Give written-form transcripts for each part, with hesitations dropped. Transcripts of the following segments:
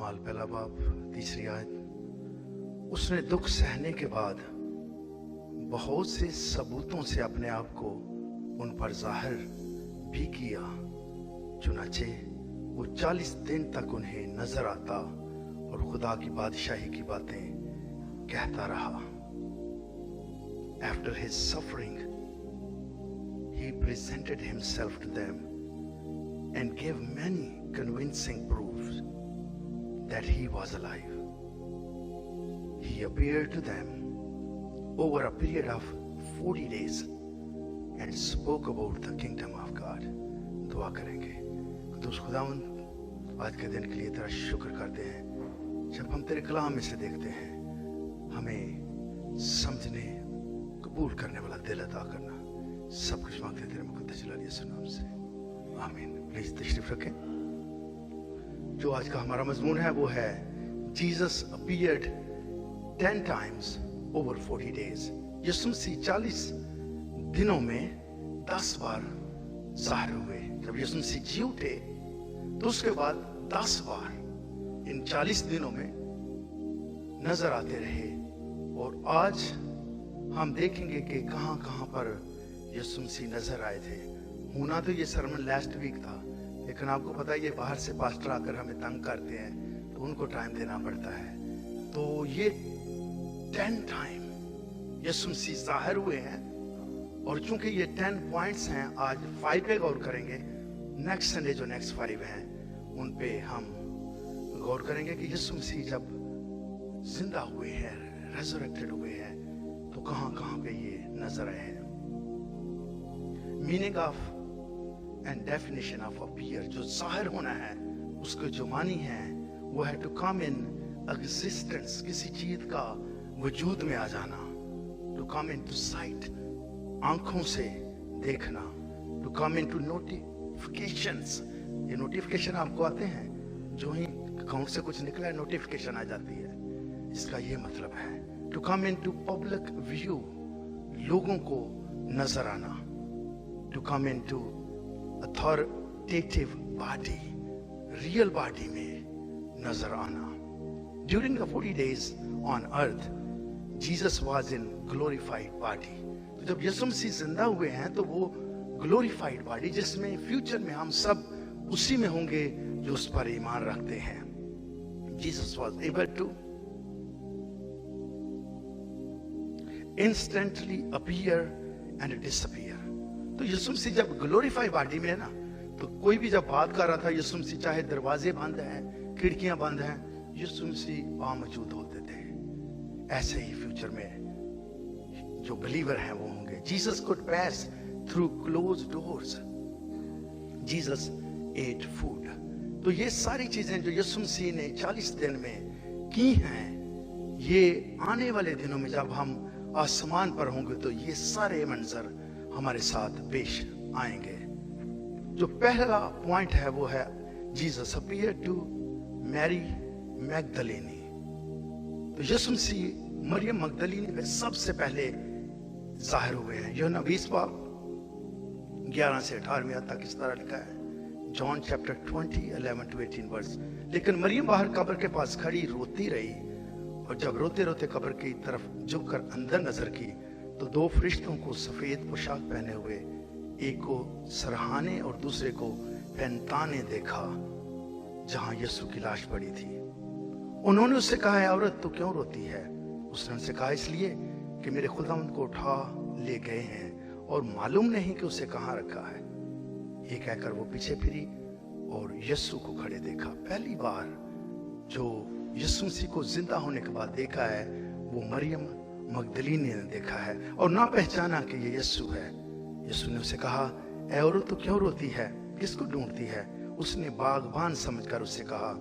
अमाल पहला बाब 3 आयत। उसने दुख सहने के बाद बहुत से सबूतों से अपने आप को उन पर जाहिर भी किया। चुनाचे वो 40 दिन तक उन्हें नजर आता और खुदा की बादशाही की बातें कहता रहा। After his suffering, he presented himself to them and gave many convincing proofs that he was alive. He appeared to them over a period of 40 days and spoke about the kingdom of God. दुआ करेंगे। कुदूस खुदावंद, आज के दिन के लिए तेरा शुक्र करते हैं। जब हम तेरे कलाम में से देखते हैं, हमें समझने कबूल करने वाला दिल अता करना। सब कुछ मांगते तेरे मुकद्दस जलाल यीशु नाम से, आमीन। प्लीज तशरीफ रखें। जो आज का हमारा मजमून है वो है Jesus appeared 10 times over 40 days। यीशु मसीह 40 दिनों में 10 बार ज़ाहिर हुए। जब यीशु मसीह जी उठे तो उसके बाद 10 बार इन 40 दिनों में नजर आते रहे। और आज हम देखेंगे कि कहां कहां पर यीशु मसीह नजर आए थे। होना तो ये सरमन लास्ट वीक था, लेकिन आपको पता है ये बाहर से पास्टर आकर हमें तंग करते हैं तो उनको टाइम देना पड़ता है। तो ये 10 टाइम यीशु मसीह ज़ाहिर हुए हैं। और चूंकि ये 10 पॉइंट्स हैं, आज 5 पे गौर करेंगे। नेक्स्ट संडे जो नेक्स्ट 5 हैं उन पे हम गौर करेंगे कि यीशु मसीह जब जिंदा हुए हैं, रेजरेक्टेड हुए हैं, तो कहां कहां पे ये नजर आए हैं। Meaning of and definition of appear, जो जाहिर होना है उसके जो मानी है वो है टू कम इन एग्जिस्टेंस, किसी चीज का वजूद में आ जाना। To come into sight, आंखों से देखना। To come into notifications, ये नोटिफिकेशन आपको आते हैं, जो ही अकाउंट से कुछ निकला है नोटिफिकेशन आ जाती है, इसका ये मतलब है। To come into public view, लोगों को नजर आना। To come into authoritative body, real body में नजर आना। During the 40 days on earth Jesus was in glorified body. तो जब यीशु मसीह जिंदा हुए हैं तो वो ग्लोरिफाइड बॉडी, जिसमें फ्यूचर में हम सब उसी में होंगे जो उस पर ईमान रखते हैं। Jesus was able to instantly appear and disappear। तो यीशु मसीह जब ग्लोरीफाई बॉडी में है ना, तो कोई भी जब बात कर रहा था, यीशु मसीह चाहे दरवाजे बंद हैं, खिड़कियां बंद हैं, यीशु मसीह मौजूद होते थे। ऐसे ही फ्यूचर में जो बिलीवर हैं वो होंगे। Jesus could pass through close doors, Jesus ate food. तो ये सारी चीजें जो यीशु मसीह ने 40 दिन में की हैं, ये आने वाले दिनों में जब हम आसमान पर होंगे तो ये सारे मंजर हमारे साथ पेश आएंगे। जो पहला पॉइंट है वो है जीसस अपीयर टू मैरी मैगदलीनी। तो यीशु मसीह मरियम मगदलीनी में सबसे पहले जाहिर हुए हैं। यूहन्ना 20 बाब 11 से 18 तक इस तरह लिखा है। John chapter 20 11 to 18 verse. लेकिन मरियम बाहर कब्र के पास खड़ी रोती रही, और जब रोते रोते कब्र की तरफ झुककर अंदर नजर की तो 2 फरिश्तों को सफेद पोशाक पहने हुए, एक को सरहाने और दूसरे को पैंताने देखा जहां यीशु की लाश पड़ी थी। उन्होंने उससे कहा, है औरत तू क्यों रोती है? उसने उनसे कहा, इसलिए कि मेरे खुदावंद को उठा ले गए हैं और मालूम नहीं कि उसे कहां रखा है। ये कहकर वो पीछे फिरी और यीशु को खड़े देखा। पहली बार जो यीशु मसीह को जिंदा होने के बाद देखा है वो मरियम मगदलीनी ने देखा है और ना पहचाना कि ये यीशु है। यीशु ने उसे कहा, ऐ औरत तू क्यों रोती है, किसको ढूंढती है? उसने बागबान समझकर उससे कहा,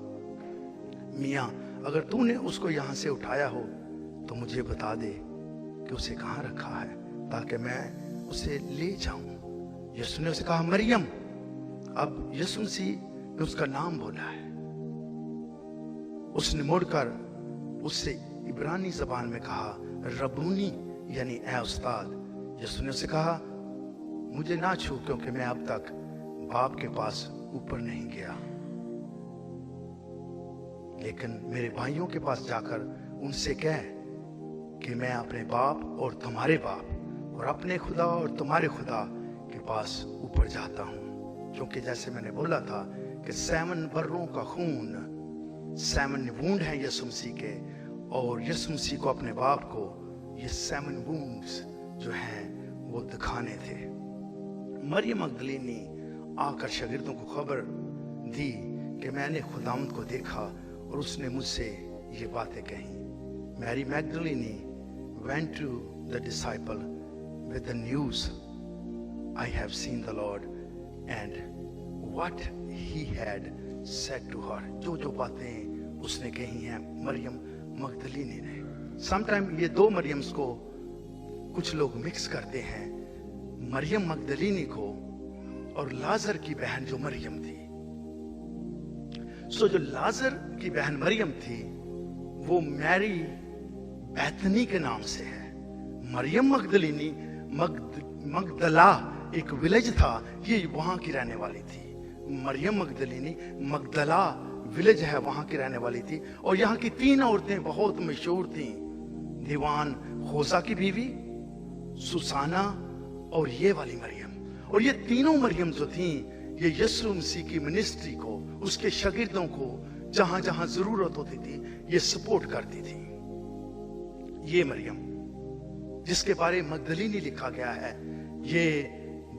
मियाँ अगर तूने उसको यहाँ से उठाया हो तो मुझे बता दे कि उसे कहाँ रखा है, ताकि मैं उसे ले जाऊं। यीशु ने उसे कहा, मरियम। अब यीशु मसीह ने उसका नाम बोला है। उसने मुड़कर उससे इब्रानी जबान में कहा, रबूनी, यानी ऐ उस्ताद। यीशु ने उसे कहा, मुझे ना छू, क्योंकि मैं अब तक बाप के पास ऊपर नहीं गया। लेकिन मेरे भाइयों के पास जाकर उनसे कह कि मैं अपने बाप और तुम्हारे बाप और अपने खुदा और तुम्हारे खुदा के पास ऊपर जाता हूँ। क्योंकि जैसे मैंने बोला था कि 7 बर्रों का खून 7 वूंड हैं यीशु मसीह के, और यीशु मसीह को अपने बाप को ये 7 वूंड्स जो हैं वो दिखाने थे। मरियम मगदलीनी आकर शागिर्दों को खबर दी कि मैंने खुदावंद को देखा और उसने मुझसे ये बातें कही। Mary Magdalene went to the disciple with the news, I have seen the Lord, and what he had said to her. जो जो बातें उसने कही हैं मरियम मगदलीनी ने। समटाइम ये 2 मरियम्स को कुछ लोग मिक्स करते हैं, मरियम मगदलीनी को और लाजर की बहन जो मरियम थी। सो जो लाजर की बहन मरियम थी वो मैरी बैतनी के नाम से है। मरियम मगदलीनी मगदला एक विलेज था, ये वहां की रहने वाली थी। मरियम मगदलीनी मगदला विलेज है, वहां की रहने वाली थी। और यहाँ की 3 औरतें बहुत मशहूर थी, दीवान होसा की बीवी, सुसाना और ये वाली मरियम। और ये तीनों मरियम जो थी ये यीशु मसीह की मिनिस्ट्री को, उसके शागिर्दों को जहां जहां जरूरत होती थी ये सपोर्ट करती थी। ये मरियम जिसके बारे में मगदलीनी लिखा गया है, ये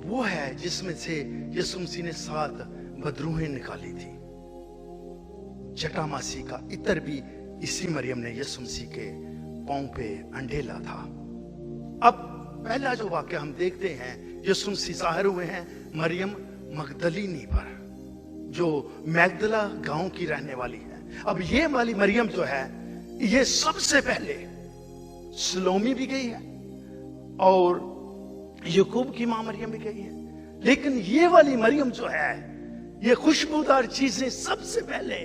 वो है जिसमें से यीशु मसीह ने 7 बदरूहें निकाली थी। जटामासी का इत्र भी इसी मरियम ने यीशु मसीह के पांव पे अंडेला था। अब पहला जो वाक्य हम देखते हैं, यीशु मसीह ज़ाहिर हुए हैं मरियम मगदलीनी पर, जो मैगदला गांव की रहने वाली है। अब ये वाली मरियम जो है ये सबसे पहले सलोमी भी गई है और याकूब की मां मरियम भी गई है, लेकिन ये वाली मरियम जो है ये खुशबूदार चीजें सबसे पहले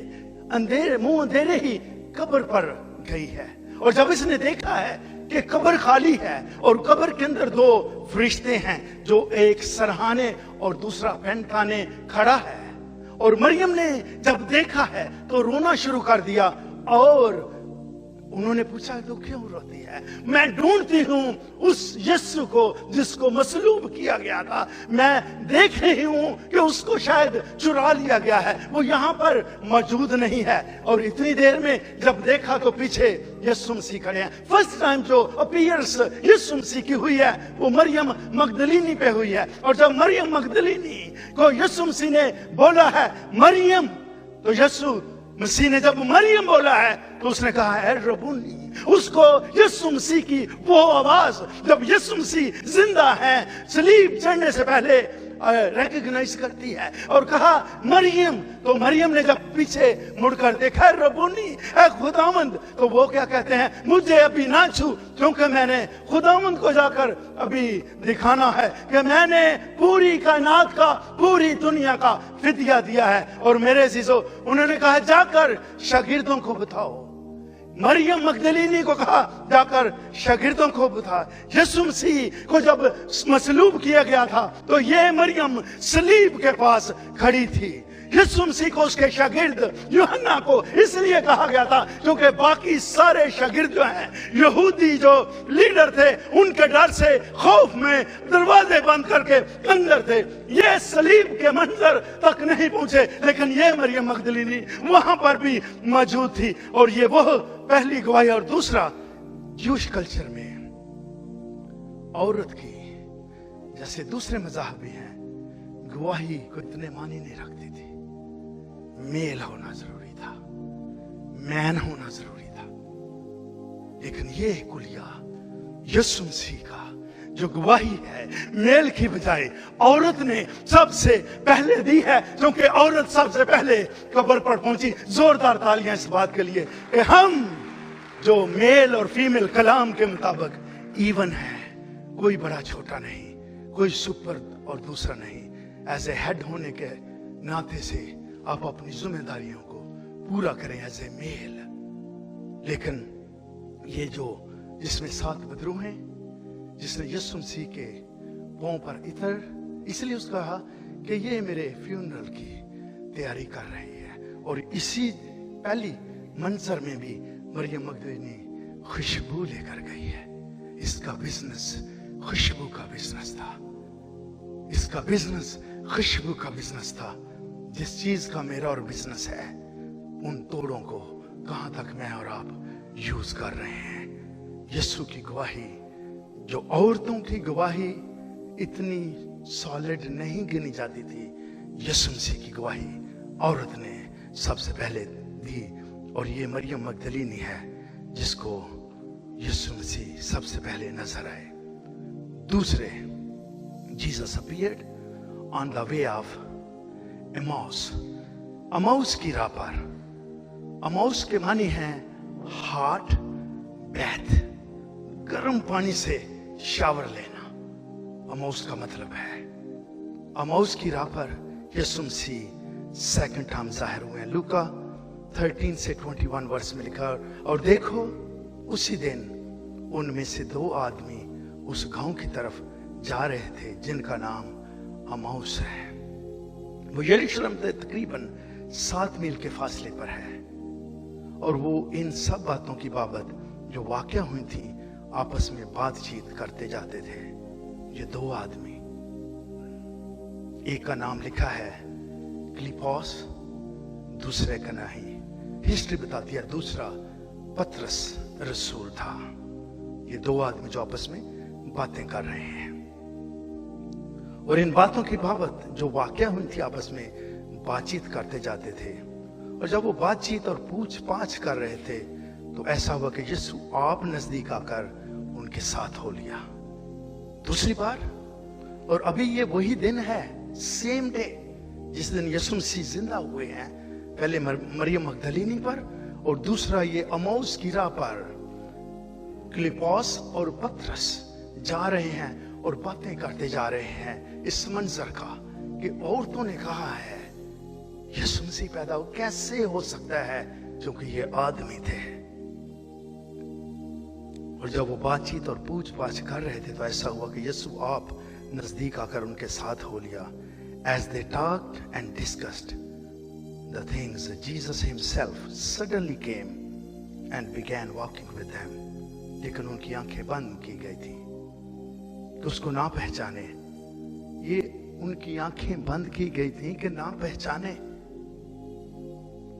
अंधेरे ही कब्र पर गई है। और जब इसने देखा है कि कब्र खाली है और कब्र के अंदर 2 फरिश्ते हैं, जो एक सरहाने और दूसरा पहनताने खड़ा है, और मरियम ने जब देखा है तो रोना शुरू कर दिया। और उन्होंने पूछा तो क्यों रोती है? मैं ढूंढती हूं उस यीशु को जिसको मसलूब किया गया था। मैं देख रही हूं कि उसको शायद चुरा लिया गया है, वो यहाँ पर मौजूद नहीं है। और इतनी देर में जब देखा तो पीछे यीशु मसीह खड़े हैं। फर्स्ट टाइम जो अपीयरेंस यीशु मसीह की हुई है वो मरियम मगदलीनी पे हुई है। और जब मरियम मगदलीनी को यीशु मसीह ने बोला है मरियम, तो यीशु मसीह ने जब मरियम बोला है तो उसने कहा है रबूनी। उसको यीशु मसीह की वो आवाज जब यीशु मसीह जिंदा है सलीब चढ़ने से पहले रिकॉग्नाइज करती है और कहा मरियम। तो मरियम ने जब पीछे मुड़कर देखा रबूनी ए खुदावंद, तो वो क्या कहते हैं, मुझे अभी ना छू, क्योंकि मैंने खुदावंद को जाकर अभी दिखाना है कि मैंने पूरी कायनात का, पूरी दुनिया का फिदिया दिया है। और मेरे अजीजों, उन्होंने कहा जाकर शागिर्दों को बताओ। मरियम मगदलीनी को कहा जाकर शागिर्दों को बता। यीशु मसीह को जब मसलूब किया गया था तो ये मरियम सलीब के पास खड़ी थी। यीशु मसीह को उसके शागिर्द यूहन्ना को इसलिए कहा गया था क्योंकि बाकी सारे शागिर्द जो हैं, यहूदी जो लीडर थे, उनके डर से खौफ में दरवाजे बंद करके अंदर थे। ये सलीब के मंजर तक नहीं पहुंचे, लेकिन ये मरियम मगदलीनी वहां पर भी मौजूद थी। और ये वो पहली गवाही। और दूसरा, ज्यूश कल्चर में औरत की, जैसे दूसरे मज़हब भी हैं, गवाही को इतने मानी नहीं रखती थी। मेल होना जरूरी था, मैन होना जरूरी था। लेकिन ये कुलिया यीशु मसीह का जो गवाही है, मेल की बजाय औरत ने सबसे पहले दी है, क्योंकि औरत सबसे पहले कब्र पर पहुंची। जोरदार तालियां इस बात के लिए कि हम जो मेल और फीमेल कलाम के मुताबिक इवन है, कोई बड़ा छोटा नहीं, कोई सुपर और दूसरा नहीं। एज ए हेड होने के नाते से आप अपनी जिम्मेदारियों को पूरा करें एज ए मेल। लेकिन ये जो जिसमें 7 बदरूह हैं, जिसने यीशु मसीह के पांव पर इतर, इसलिए उसका कहा कि ये मेरे फ्यूनरल की तैयारी कर रही है। और इसी पहली मंजर में भी मरियम मगदलीनी खुशबू लेकर गई है। इसका बिजनेस खुशबू का बिजनेस था। इसका बिजनेस खुशबू का बिजनेस था। जिस चीज का मेरा और बिजनेस है, उन तोड़ों को कहां तक मैं और आप यूज कर रहे हैं। यीशु की गवाही, जो औरतों की गवाही इतनी सॉलिड नहीं गिनी जाती थी, यीशु मसीह की गवाही औरत ने सबसे पहले दी। और ये मरियम मगदलीनी है जिसको यीशु मसीह सबसे पहले नजर आए। दूसरे, Jesus appeared on the way of Emmaus. Emmaus की राह पर, एमाउस के मानी है हॉट बैथ, गर्म पानी से शावर लेना। एमाउस का मतलब है, एमाउस की राह पर यीशु मसीह सेकंड टाइम जाहिर हुए। लूका 13 से 21 वर्ष में लिखा, और देखो उसी दिन उनमें से 2 आदमी उस गांव की तरफ जा रहे थे जिनका नाम एमाउस है। वो यरूशलेम से तकरीबन 7 मील के फासले पर है। और वो इन सब बातों की बाबत जो वाकया हुई थी आपस में बातचीत करते जाते थे। ये 2 आदमी, एक का नाम लिखा है क्लिपॉस, दूसरे का नहीं। हिस्ट्री बताती है दूसरा पतरस रसूल था। ये 2 आदमी जो आपस में बातें कर रहे हैं, और इन बातों की बाबत जो वाकया हुई थी आपस में बातचीत करते जाते थे। और जब वो बातचीत और पूछ पाछ कर रहे थे तो ऐसा हुआ कि यीशु आप नजदीक आकर उनके साथ हो लिया दूसरी बार। और अभी ये वही दिन है, सेम डे, जिस दिन यीशु मसीह जिंदा हुए हैं। पहले मरियम मगदलीनी पर, और दूसरा ये एमाउस की राह पर क्लिपॉस और पतरस जा रहे हैं और बातें करते जा रहे हैं इस मंजर का कि औरतों ने कहा है यीशु मसीह पैदा हो कैसे हो सकता है, क्योंकि ये आदमी थे। और जब वो बातचीत और पूछ पाछ कर रहे थे तो ऐसा हुआ कि यीशु आप नजदीक आकर उनके साथ हो लिया। As they talked and discussed the things, Jesus himself suddenly came and began walking with them. लेकिन उनकी आंखें बंद की गई थी कि उसको ना पहचाने। ये उनकी आंखें बंद की गई थी कि ना पहचाने।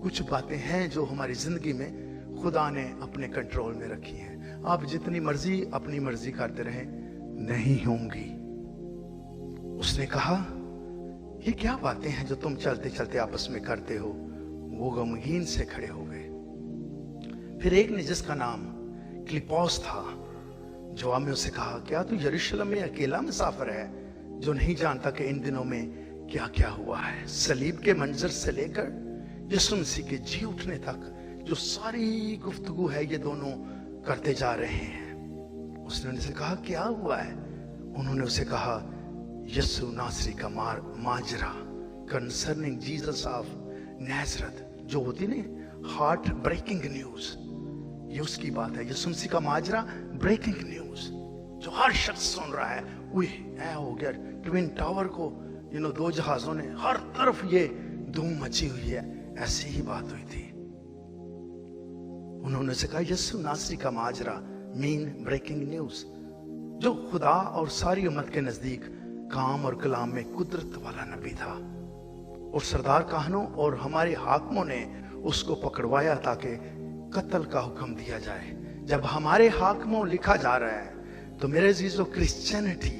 कुछ बातें हैं जो हमारी जिंदगी में खुदा ने अपने कंट्रोल में रखी हैं। आप जितनी मर्जी अपनी मर्जी करते रहें, नहीं होंगी। उसने कहा ये क्या बातें हैं जो तुम चलते चलते आपस में करते हो। वो गमगीन से खड़े हो गए। फिर एक ने, जिसका नाम क्लिपॉस था, जवाब में उसे कहा क्या तू यरूशलेम में अकेला मुसाफिर है जो नहीं जानता कि इन दिनों में क्या क्या हुआ है। सलीब के मंजर से लेकर यीशु मसीह के जी उठने तक जो सारी गुफ्तगू है ये दोनों करते जा रहे हैं। उसने उनसे कहा क्या हुआ है। उन्होंने उसे कहा यीशु नासरी का माजरा कंसर्निंग जीसस ऑफ नाजरत, जो होती नहीं हार्ट ब्रेकिंग न्यूज, ये उसकी बात है। यीशु मसीह का माजरा ब्रेकिंग न्यूज जो हर शख्स सुन रहा है। ऐ हो गया ट्विन टावर को, 2 जहाजों ने हर तरफ ये धूम मची हुई है, ऐसी ही बात हुई थी। उन्होंने से कहा यीशु नासरी का माजरा मीन ब्रेकिंग न्यूज, जो खुदा और सारी उम्मत के नजदीक काम और कलाम में कुदरत वाला नबी था। और सरदार काहनों और हमारे हाकिमों ने उसको पकड़वाया ताकि कत्ल का हुक्म दिया जाए। जब हमारे हाकिमों लिखा जा रहा है तो मेरे अजीजों, क्रिश्चियनिटी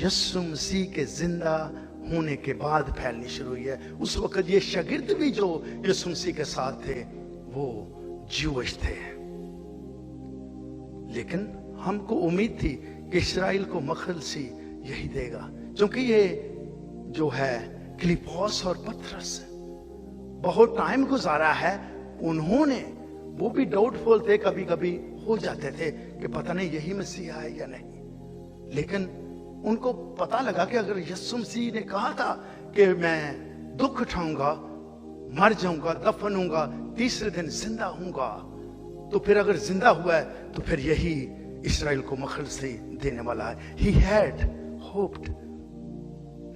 यीशु मसीह के जिंदा होने के बाद फैलनी शुरू हुई है। उस वक्त ये शागिर्द भी जो यीशु मसीह के साथ थे वो ज्यूइश थे, लेकिन हमको उम्मीद थी कि इस्राएल को मखलसी यही देगा, क्योंकि ये जो है क्लिपॉस और पतरस बहुत टाइम गुजारा है। उन्होंने, वो भी डाउटफुल थे, कभी कभी हो जाते थे कि पता नहीं यही मसीहा है या नहीं। लेकिन उनको पता लगा कि अगर यीशु मसीह ने कहा था कि मैं दुख उठाऊंगा, मर जाऊंगा, दफन होऊंगा, तीसरे दिन जिंदा होऊंगा, तो फिर अगर जिंदा हुआ है तो फिर यही इस्राएल को मखलसी देने वाला है। He had hoped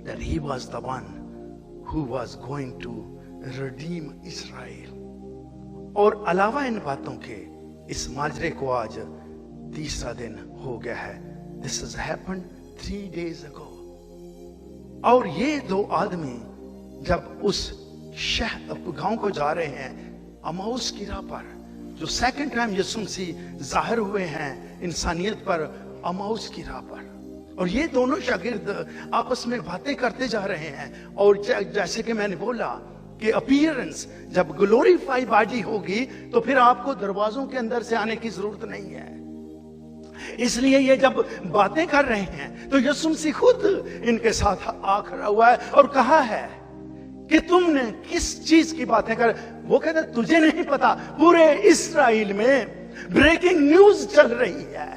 that he was the one who was going to redeem Israel. और अलावा इन बातों के इस माजरे को आज तीसरा दिन हो गया है। This has happened 3 days ago। और ये 2 आदमी जब उस गांव को जा रहे हैं अमाउस की राह पर, जो सेकंड टाइम यीशु मसीह जाहिर हुए हैं इंसानियत पर अमाउस की राह पर, और ये दोनों शागिर्द आपस में बातें करते जा रहे हैं। और जैसे कि मैंने बोला कि अपीयरेंस, जब ग्लोरीफाई बॉडी होगी तो फिर आपको दरवाजों के अंदर से आने की जरूरत नहीं है। इसलिए ये जब बातें कर रहे हैं तो यीशु मसीह खुद इनके साथ आ खड़ा हुआ है और कहा है कि तुमने किस चीज की बातें कर। वो कहते तुझे नहीं पता, पूरे इस्राएल में ब्रेकिंग न्यूज चल रही है।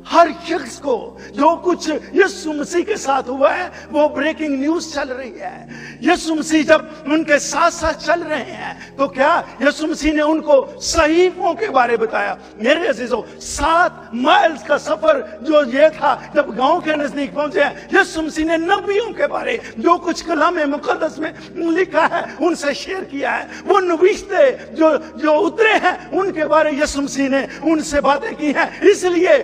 हर शख्स को जो कुछ यीशु मसीह के साथ हुआ है वो ब्रेकिंग न्यूज चल रही है। यीशु मसीह जब उनके साथ साथ चल रहे हैं तो क्या यीशु मसीह ने उनको सहीफों के बारे बताया। मेरे अजीजों, 7 माइल्स का सफर जो ये था, जब गांव के नजदीक पहुंचे यीशु मसीह ने नबियों के बारे जो कुछ कलाम मुकद्दस में लिखा है उनसे शेयर किया है। वो नबीश्ते जो उतरे हैं उनके बारे यीशु मसीह ने उनसे बातें की हैं। इसलिए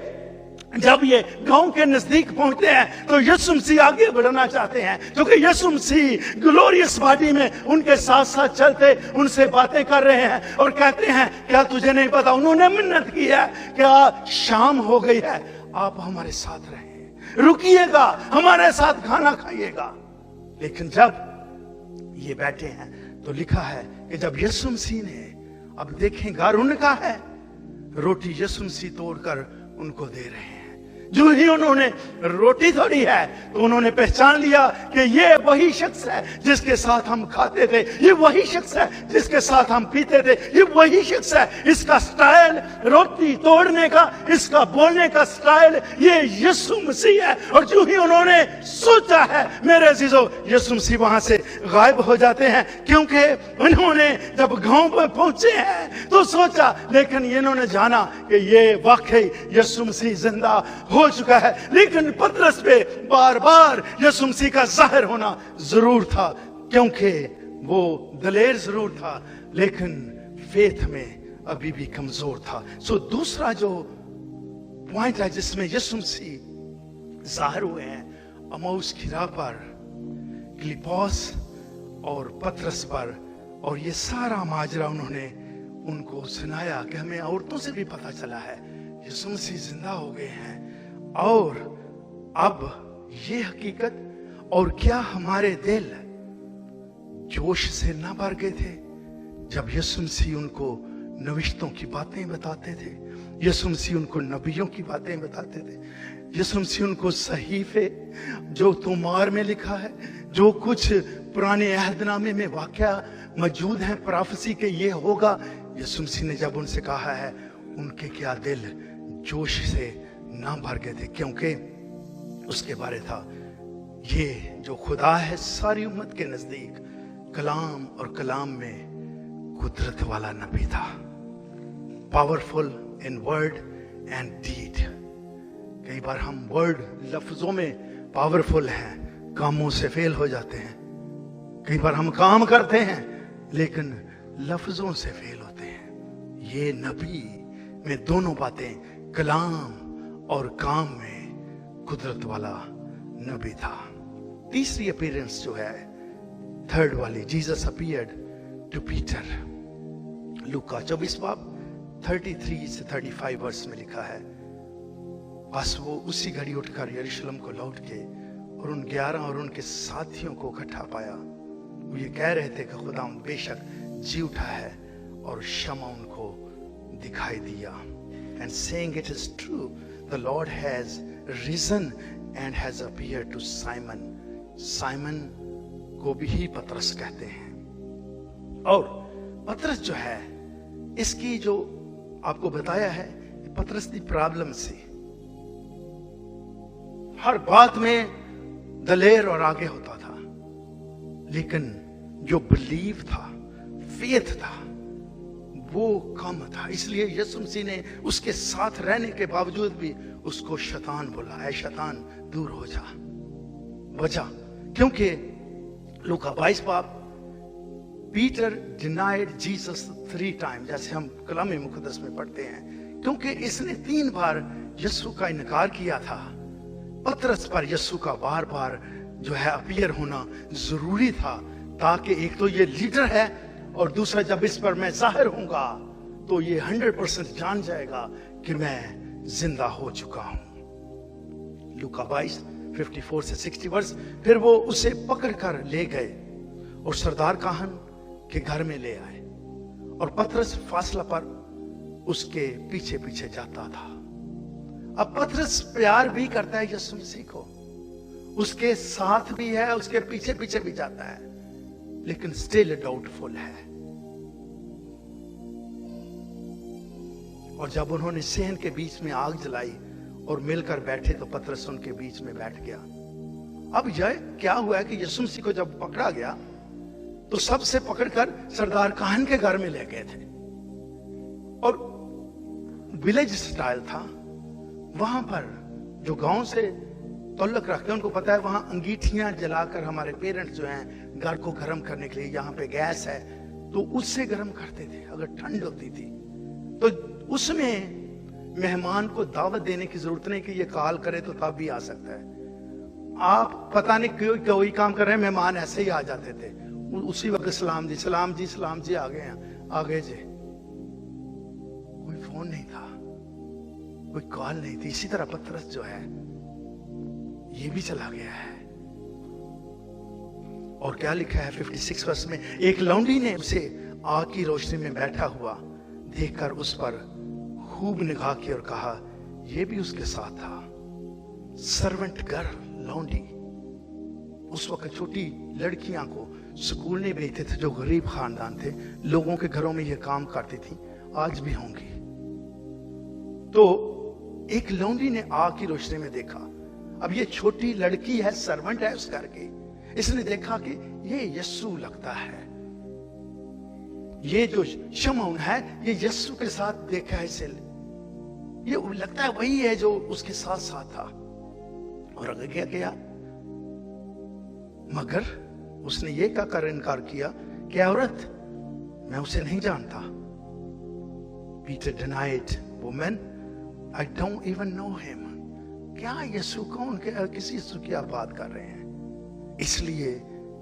जब ये गांव के नजदीक पहुंचते हैं तो यीशु मसीह आगे बढ़ना चाहते हैं, क्योंकि यीशु मसीह ग्लोरियस बॉडी में उनके साथ साथ चलते उनसे बातें कर रहे हैं और कहते हैं क्या तुझे नहीं पता। उन्होंने मिन्नत की है क्या शाम हो गई है, आप हमारे साथ रहें, रुकिएगा, हमारे साथ खाना खाइएगा। लेकिन जब ये बैठे हैं तो लिखा है कि जब यीशु मसीह ने, अब देखें घर उनका है, रोटी यीशु मसीह तोड़कर उनको दे रहे हैं। जो ही उन्होंने रोटी तोड़ी है तो उन्होंने पहचान लिया कि ये वही शख्स है जिसके साथ हम खाते थे, ये वही शख्स है जिसके साथ हम पीते थे, ये वही शख्स है। इसका स्टाइल रोटी तोड़ने का, इसका बोलने का स्टाइल, ये यीशु मसीह है। और जो ही उन्होंने सोचा है मेरे अजीजों, यीशु मसीह वहां से गायब हो जाते हैं, क्योंकि उन्होंने जब गांव में पहुंचे हैं तो सोचा, लेकिन इन्होंने जाना कि ये वाकई यीशु मसीह जिंदा हो चुका है। लेकिन पतरस पे बार बार यीशु मसीह का जाहिर होना जरूर था, क्योंकि वो दलेर जरूर था लेकिन फेथ में अभी भी कमजोर था। सो दूसरा जो पॉइंट है जिसमें यीशु मसीह जाहिर हुए हैं अमाउस की राह पर, फिलिप्पस और पतरस पर, और ये सारा माजरा उन्होंने उनको सुनाया कि हमें औरतों से भी पता चला है यीशु मसीह जिंदा हो गए हैं। और अब ये हकीकत, और क्या हमारे दिल जोश से ना भर गए थे जब यीशु मसीह उनको नविश्तों की बातें बताते थे, यीशु मसीह उनको नबियों की बातें बताते थे, यीशु मसीह उनको सहीफे जो तोमार में लिखा है, जो कुछ पुराने अहदनामे में वाकया मौजूद है प्रोफेसी के ये होगा, यीशु मसीह ने जब उनसे कहा है, उनके क्या दिल जोश से ना भर गए थे, क्योंकि उसके बारे था ये जो खुदा है सारी उम्मत के नजदीक कलाम और कलाम में कुदरत वाला नबी था, powerful in word and deed. कई बार हम वर्ड लफ्जों में पावरफुल हैं, कामों से फेल हो जाते हैं। कई बार हम काम करते हैं लेकिन लफ्जों से फेल होते हैं। ये नबी में दोनों बातें, कलाम और काम में कुदरत वाला नबी था। तीसरी अपीयरेंस जो है, थर्ड वाली, जीसस अपीयर्ड टू पीटर। लूका 24 बाब 33 से 35 वर्ष में लिखा है, बस वो उसी घड़ी उठकर यरूशलेम को लौट के और उन 11 और उनके साथियों को इकट्ठा पाया। वो ये कह रहे थे कि खुदा बेशक जी उठा है, और शमा उनको दिखाई दिया। And saying it is true, the Lord has risen and has appeared to Simon. Simon को भी ही पतरस कहते हैं। और पतरस जो है, इसकी जो आपको बताया है, पतरस की प्रॉब्लम सी, हर बात में दलेर और आगे होता था, लेकिन जो बिलीव था, फेथ था, वो कम था। इसलिए यीशु मसीह ने उसके साथ रहने के बावजूद भी उसको शैतान बोला, है शैतान दूर हो जा, बचा। क्योंकि लूका 22 बाब Peter denied Jesus 3 times, जैसे हम कलाम मुक़द्दस में पढ़ते हैं, क्योंकि इसने 3 बार यीशु का इनकार किया था। पतरस पर यीशु का बार बार जो है अपीयर होना जरूरी था, ताकि एक तो ये लीडर है और दूसरा जब इस पर मैं जाहिर होऊंगा तो ये 100% जान जाएगा कि मैं जिंदा हो चुका हूं। लूका 22:54 से 60 वर्ष। फिर वो उसे पकड़कर ले गए और सरदार काहन के घर में ले आए, और पतरस फासला पर उसके पीछे पीछे जाता था। अब पतरस प्यार भी करता है यीशु मसीह को, उसके साथ भी है, उसके पीछे पीछे भी जाता है, लेकिन स्टिल डाउटफुल है। और जब उन्होंने सेहन के बीच में आग जलाई और मिलकर बैठे तो पतरस उनके बीच में बैठ गया। अब यह क्या हुआ है कि यीशु मसीह को जब पकड़ा गया तो सबसे पकड़कर सरदार काहन के घर में ले गए थे, और विलेज स्टाइल था। वहां पर जो गांव से ताल्लुक रखते हैं उनको पता है, वहां अंगीठियां जलाकर हमारे पेरेंट्स जो हैं घर को गर्म करने के लिए, यहाँ पे गैस है तो उससे गर्म करते थे अगर ठंड होती थी। तो उसमें मेहमान को दावत देने की जरूरत नहीं कि ये कॉल करे तो तब भी आ सकता है। आप पता नहीं क्यों कोई काम कर रहे हैं, मेहमान ऐसे ही आ जाते थे उसी वक्त। सलाम जी सलाम जी सलाम जी, आ गए हैं, आ गए जी। कोई फोन नहीं था, कोई कॉल नहीं थी। इसी तरह पतरस जो है ये भी चला गया है। और क्या लिखा है 56 वर्ष में, एक लौंडी ने उसे आग की रोशनी में बैठा हुआ देखकर उस पर खूब निगाह की और कहा, यह भी उसके साथ था। सर्वेंट गर्ल, लौंडी, उस वक्त छोटी लड़कियां को स्कूल नहीं भेजते थे जो गरीब खानदान थे, लोगों के घरों में यह काम करती थी, आज भी होंगी। तो एक लौंडी ने आग की रोशनी में देखा। अब ये छोटी लड़की है, सर्वेंट है उस घर की, इसने देखा कि ये यीशु लगता है, ये जो शमौन है ये यीशु के साथ देखा है, इसे ये लगता है वही है जो उसके साथ साथ था। और आगे क्या किया, मगर उसने ये कहकर इनकार किया कि औरत, मैं उसे नहीं जानता। Peter denied, woman, I don't even know him. क्या यीशु कौन, किसी यीशु की आप बात कर रहे हैं? इसलिए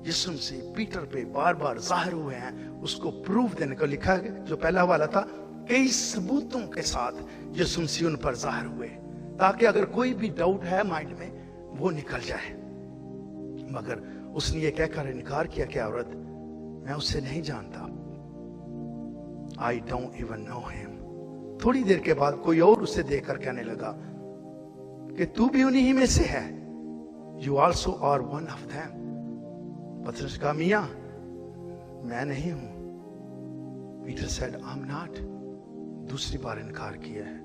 यीशु मसीह पीटर पे बार बार जाहिर हुए हैं, उसको प्रूफ देने को लिखा है। जो पहला वाला था, कई सबूतों के साथ यीशु मसीह उन पर जाहिर हुए, ताकि अगर कोई भी डाउट है माइंड में वो निकल जाए। मगर उसने ये कहकर इनकार किया कि औरत, मैं उसे नहीं जानता, I don't even know him. थोड़ी देर के बाद कोई और उसे देखकर कहने लगा कि तू भी उन्हीं में से है, you also are one of them. Patras कहा, मियां मैं नहीं हूं। Peter said, I am not. दूसरी बार इनकार किया है।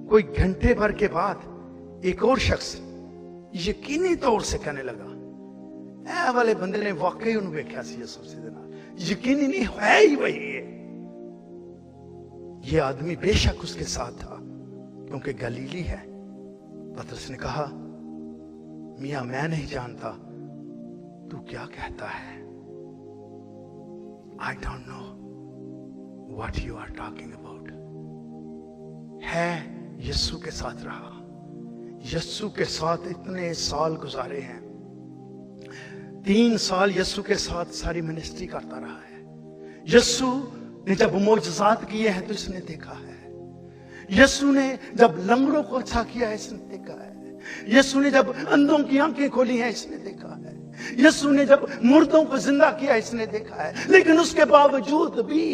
कोई घंटे भर के बाद एक और शख्स यकीनी तौर से कहने लगा, ऐ वाले बंदे ने वाकई उन्हें देखा सी यीशु मसीह दे नाल, यकीनी नहीं है ही वही है। ये आदमी बेशक उसके साथ था क्योंकि गलीली है। पतरस ने कहा, मियां मैं नहीं जानता, तू क्या कहता है? I don't know what you are talking about. है यीशु के साथ रहा, यीशु के साथ इतने साल गुजारे हैं। 3 साल यीशु के साथ सारी मिनिस्ट्री करता रहा है। यीशु ने जब मोजज़ात किए हैं तो इसने देखा है। यीशु ने जब लंगड़ों को अच्छा किया है, इसने देखा है। यीशु ने जब अंधों की आंखें खोली हैं, इसने देखा है। यीशु ने जब मुर्दों को जिंदा किया, इसने देखा है। लेकिन उसके बावजूद भी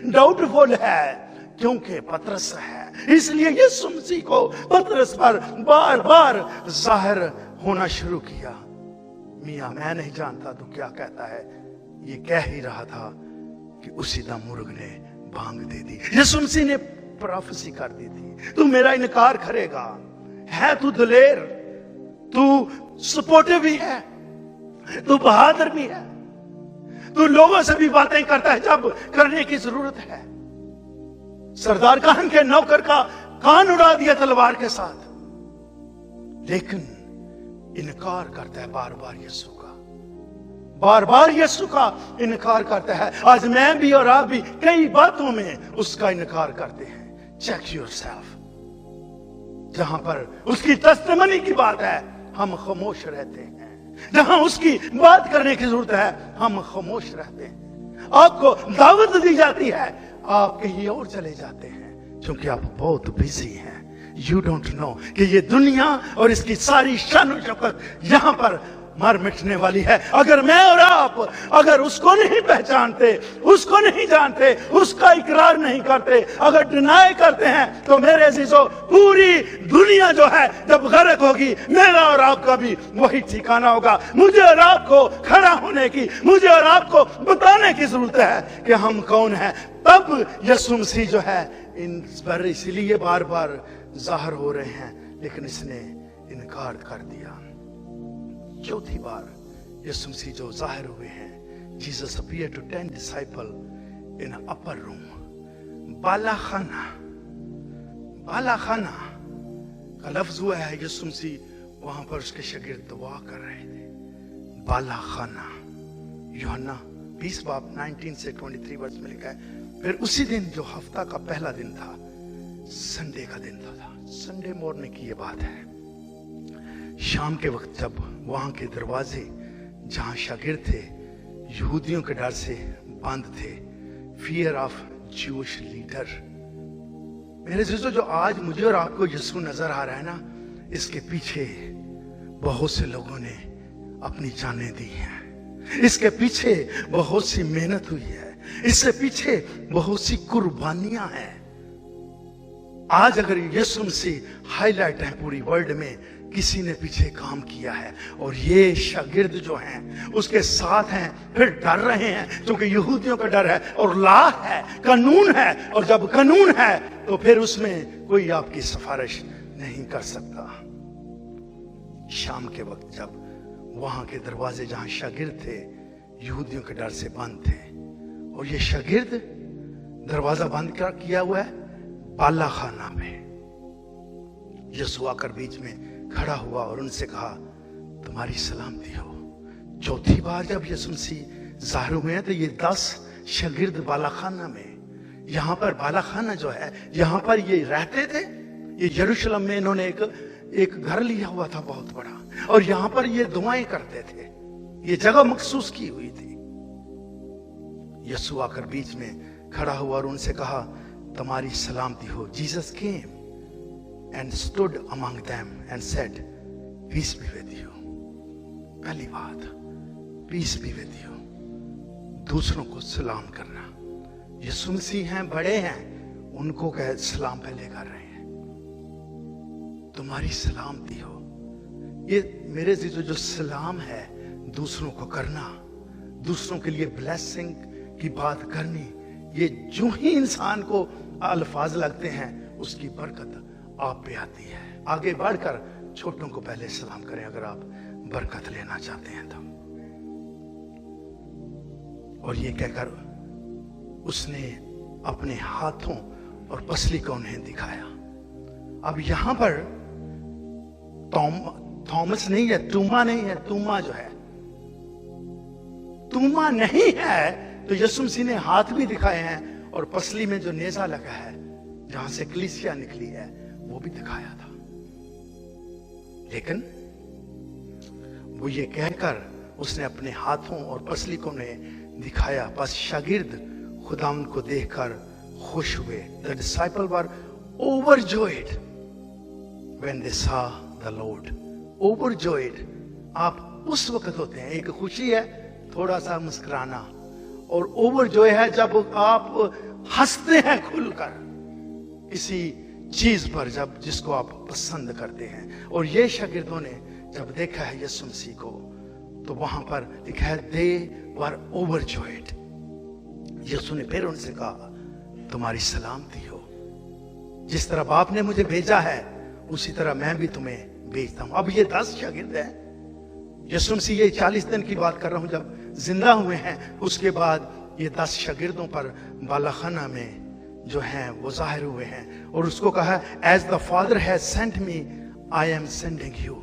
डाउटफुल है क्योंकि पतरस है। इसलिए यीशु मसीह को पतरस पर बार बार जाहिर होना शुरू किया। मियां मैं नहीं जानता, तू क्या कहता है? ये कह ही रहा था कि उसी दम मुर्ग ने भांग दे दी। यीशु मसीह ने प्रोफेसी कर दी थी, तू मेरा इनकार करेगा। है तू दलेर, तू सपोर्टिव भी है, तू बहादुर भी है, तू लोगों से भी बातें करता है जब करने की जरूरत है। सरदार काहन के नौकर का कान उड़ा दिया तलवार के साथ, लेकिन इनकार करता है बार बार यीशु का। बार बार यीशु का इनकार करता है। आज मैं भी और आप भी कई बातों में उसका इनकार करते हैं। Check yourself. जहां पर उसकी टेस्टिमनी की बात है हम खामोश रहते हैं, जहां उसकी बात करने की जरूरत है हम खामोश रहते हैं। आपको दावत दी जाती है, आप कहीं और चले जाते हैं क्योंकि आप बहुत बिजी हैं। यू डोंट नो कि ये दुनिया और इसकी सारी शान शौकत यहां पर मर मिटने वाली है। अगर मैं और आप अगर उसको नहीं पहचानते, उसको नहीं जानते, उसका इकरार नहीं करते, अगर डिनाई करते हैं, तो मेरे अजीजों पूरी दुनिया जो है जब गर्क होगी, मेरा और आपका भी वही ठिकाना होगा। मुझे और आपको खड़ा होने की, मुझे और आपको बताने की जरूरत है कि हम कौन हैं। तब यीशु मसीह जो है इन पर इसीलिए बार बार जाहिर हो रहे हैं, लेकिन इसने इनकार कर दिया। चौथी बार यीशु मसीह जो जाहिर हुए हैं, Jesus appear to 10 disciple in upper room. बालाखाना, बालाखाना का लफ्ज हुआ है। यीशु मसीह वहां पर उसके शागिर्द दुआ कर रहे थे। बालाखाना, यूहन्ना 20 बाब 19 से 23 वर्ष में लिखा है। फिर उसी दिन जो हफ्ता का पहला दिन था, संडे का दिन था, संडे मॉर्निंग की ये बात है। शाम के वक्त जब वहां के दरवाजे जहां शागिर्द थे यहूदियों के डर से बंद थे, फियर ऑफ ज्यूइश लीडर। मेरे दोस्तों, जो आज मुझे और आपको यीशु नजर आ रहा है ना, इसके पीछे बहुत से लोगों ने अपनी जानें दी हैं। इसके पीछे बहुत सी मेहनत हुई है, इसके पीछे बहुत सी कुर्बानियां हैं। आज अगर यीशु मसीह हाईलाइट है पूरी वर्ल्ड में, किसी ने पीछे काम किया है और ये शागिर्द जो हैं उसके साथ हैं। फिर डर रहे हैं क्योंकि यहूदियों का डर है और लॉ है, कानून है, और जब कानून है तो फिर उसमें कोई आपकी सिफारिश नहीं कर सकता। शाम के वक्त जब वहां के दरवाजे जहां शागिर्द थे यहूदियों के डर से बंद थे, और ये शागिर्द दरवाजा बंद किया हुआ है बालाखाना में। यीशु आकर बीच में खड़ा हुआ और उनसे कहा, तुम्हारी सलामती हो। चौथी बार जब यीशु मसीह ज़ाहिर हुए हैं तो ये 10 शागिर्द बालाखाना में, यहाँ पर बालाखाना जो है यहाँ पर ये रहते थे। ये यरूशलेम में इन्होंने एक घर लिया हुआ था बहुत बड़ा, और यहाँ पर ये दुआएं करते थे। ये जगह मखसूस की हुई थी। यीशु आकर बीच में खड़ा हुआ और उनसे कहा, तुम्हारी सलामती हो। Jesus came and stood among them and said, peace be with you। पहली बात, peace be with you, दूसरों को सलाम करना। यीशु मसीह हैं, बड़े हैं, उनको कह सलाम पहले कर रहे हैं। तुम्हारी सलामती हो। ये मेरे जो सलाम है दूसरों को करना, दूसरों के लिए ब्लेसिंग की बात करनी, ये जो ही इंसान को अल्फाज लगते हैं उसकी बरकत आप पे आती है। आगे बढ़कर छोटों को पहले सलाम करें अगर आप बरकत लेना चाहते हैं तो। और ये कहकर उसने अपने हाथों और पसली को उन्हें दिखाया। अब यहां पर थॉमस नहीं है, तूमा नहीं है। तूमा जो है, तूमा नहीं है तो यीशु मसीह ने हाथ भी दिखाए हैं और पसली में जो नेजा लगा है जहां से कलीसिया निकली है वो भी दिखाया था। लेकिन वो ये कहकर उसने अपने हाथों और पसली को ने दिखाया। बस शागिर्द खुदावंद को देखकर खुश हुए। The disciples were overjoyed when they saw the Lord। Overjoyed आप उस वक्त होते हैं, एक खुशी है थोड़ा सा मुस्कुराना, और ओवरजॉय है जब आप हंसते हैं खुलकर किसी चीज पर, जब जिसको आप पसंद करते हैं। और ये शागिर्दों ने जब देखा है यीशु मसीह को तो वहां पर लिखा है दे वर ओवरजॉयड। यीशु ने फिर उनसे कहा, तुम्हारी सलामती हो। जिस तरह बाप ने मुझे भेजा है उसी तरह मैं भी तुम्हें भेजता हूं। अब ये 10 शागिर्द हैं। यीशु मसीह ये 40 दिन की बात कर रहा हूं जब जिंदा हुए हैं, उसके बाद ये 10 शागिर्दों पर बालाखाना में जो हैं वो जाहिर हुए हैं। और उसको कहा, as the father has sent me I am sending you.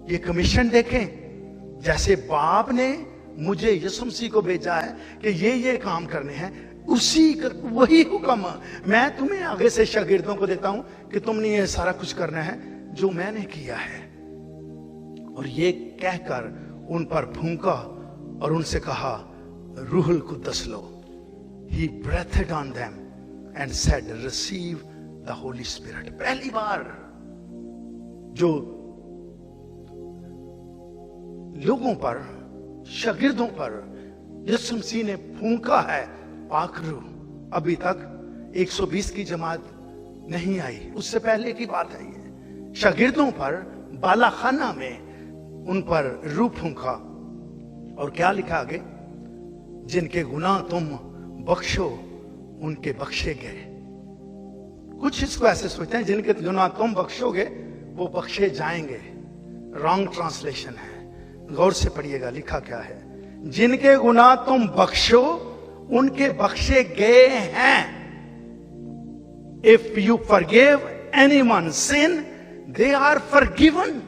ये कमीशन देखें, जैसे बाप ने मुझे यीशु मसीह को भेजा है कि ये काम करने हैं, वही हुक्म मैं तुम्हें आगे से शागिर्दों को देता हूं कि तुमने ये सारा कुछ करना है जो मैंने किया है। और ये कहकर उन पर फूंका और उनसे कहा, रूहुल कुद्दस लो। He breathed on them and said, receive the Holy Spirit। पहली बार जो लोगों पर, शागिर्दों पर यीशु मसीह ने फूंका है पाक रूह। अभी तक 120 की जमात नहीं आई, उससे पहले की बात है ये। शागिर्दों पर बालाखाना में उन पर रूह फूंका। और क्या लिखा आगे? जिनके गुनाह तुम बख्शो उनके बख्शे गए। कुछ इसको ऐसे सोचते हैं, जिनके गुनाह तुम बख्शोगे वो बख्शे जाएंगे। रॉन्ग ट्रांसलेशन है, गौर से पढ़िएगा लिखा क्या है। जिनके गुनाह तुम बख्शो उनके बख्शे गए हैं। If you forgive anyone's sin, they are forgiven।